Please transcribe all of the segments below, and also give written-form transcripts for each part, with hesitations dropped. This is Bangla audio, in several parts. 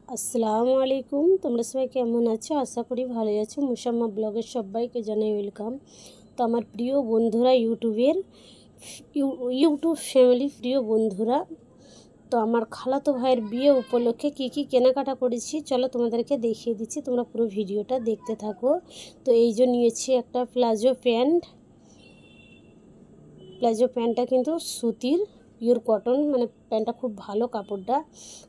আসসালামু আলাইকুম। তোমরা সবাই কেমন আছো? আশা করি ভালোই আছো। মুসাম্মা ব্লগের সবাইকে জানাই ওয়েলকাম। তো আমার প্রিয় বন্ধুরা, ইউটিউব ফ্যামিলি প্রিয় বন্ধুরা, তো আমার খালাতো ভাইয়ের বিয়ে উপলক্ষে কী কেনাকাটা করেছি চলো তোমাদেরকে দেখিয়ে দিচ্ছি, তোমরা পুরো ভিডিওটা দেখতে থাকো। তো এই যে নিয়েছি একটা প্লাজো প্যান্টটা কিন্তু সুতির, পিওর কটন, মানে প্যান্টটা খুব ভালো কাপড়টা।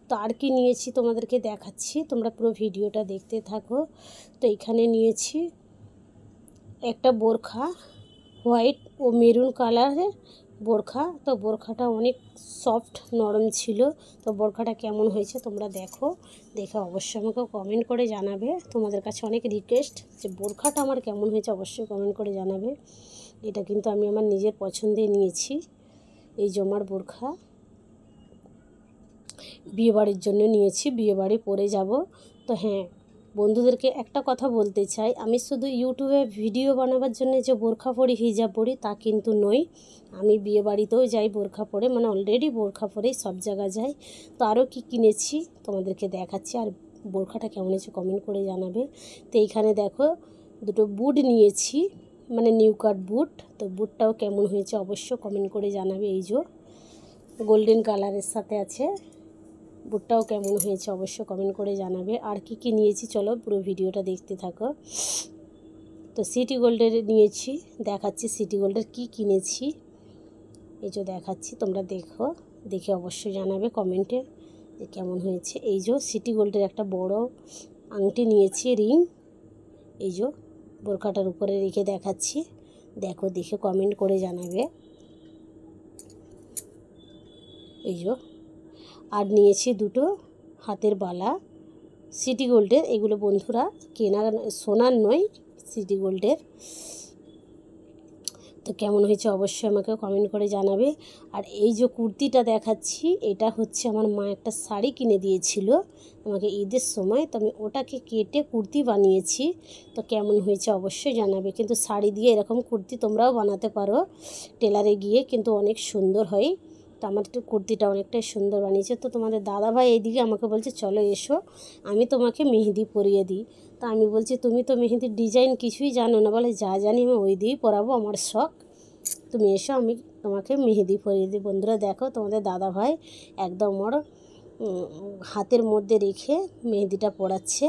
তো আর কি নিয়েছি তোমাদেরকে দেখাচ্ছি, তোমরা পুরো ভিডিওটা দেখতে থাকো। তো এখানে নিয়েছি একটা বোরখা, হোয়াইট ও মেরুন কালারের বোরখা। তো বোরখাটা অনেক সফট নরম ছিল। তো বোরখাটা কেমন হয়েছে তোমরা দেখে অবশ্যই আমাকে কমেন্ট করে জানাবে। তোমাদের কাছে অনেক রিকোয়েস্ট যে বোরখাটা আমার কেমন হয়েছে অবশ্যই কমেন্ট করে জানাবে। এটা কিন্তু আমি আমার নিজের পছন্দে নিয়েছি। এই জমার বোরখা বিয়েবাড়ির জন্য নিয়েছি, বিয়েবাড়ি পরে যাব। তো হ্যাঁ, বন্ধুদেরকে একটা কথা বলতে চাই, আমি শুধু ইউটিউবে ভিডিও বানাবার জন্য যে বোরখা পরি, হিজাব পরি তা কিন্তু নই। আমি বিয়েবাড়িতেও যাই বোরখা পরে, মানে অলরেডি বোরখা পরেই সব জায়গা যাই। তো আরও কী কিনেছি তোমাদেরকে দেখাচ্ছি, আর বোরখাটা কেমন হয়েছে কমেন্ট করে জানাবে। তো এইখানে দেখো দুটো বুট নিয়েছি, মানে নিউ কাট বুট। তো বুটটাও কেমন হয়েছে অবশ্য কমেন্ট করে জানাবে। এই যে গোল্ডেন কালারের সাথে আছে, বুটটাও কেমন হয়েছে অবশ্য কমেন্ট করে জানাবে। আর কি নিয়েছি চলো পুরো ভিডিওটা দেখতে থাকো। তো সিটি গোল্ডের নিয়েছি, দেখাচ্ছি সিটি গোল্ডের কী কিনেছি। এই যে দেখাচ্ছি, তোমরা দেখে অবশ্যই জানাবে কমেন্টে যে কেমন হয়েছে। এই যে সিটি গোল্ডের একটা বড় আংটি নিয়েছি, রিং। এই যে বোরখাটার উপরে রেখে দেখাচ্ছি, দেখে কমেন্ট করে জানাবে। এই যে আর নিয়েছি দুটো হাতের বালা সিটি গোল্ডের। এগুলো বন্ধুরা কেনা, সোনার নয়, সিটি গোল্ডের। তো কেমন হয়েছে অবশ্যই আমাকে কমেন্ট করে জানাবে। আর এই যে কুর্তিটা দেখাচ্ছি, এটা হচ্ছে আমার মা একটা শাড়ি কিনে দিয়েছিল আমাকে ঈদের সময়। তো আমি ওটাকে কেটে কুর্তি বানিয়েছি। তো কেমন হয়েছে অবশ্যই জানাবে। কিন্তু শাড়ি দিয়ে এরকম কুর্তি তোমরাও বানাতে পারো টেলারে গিয়ে, কিন্তু অনেক সুন্দর হয়। তো আমার কুর্তিটা অনেকটাই সুন্দর বানিয়েছে। তো তোমাদের দাদাভাই এইদিকে আমাকে বলছে চলো এসো, আমি তোমাকে মেহেদি পরিয়ে দিই। তা আমি বলছি তুমি তো মেহেদির ডিজাইন কিছুই জানো না। বলে যা জানি আমি ওই দিয়েই পরাবো, আমার শখ, তুমি এসো আমি তোমাকে মেহেদি পরিয়ে দিই। বন্ধুরা দেখো তোমাদের দাদাভাই একদম ওর হাতের মধ্যে রেখে মেহেদিটা পরাচ্ছে।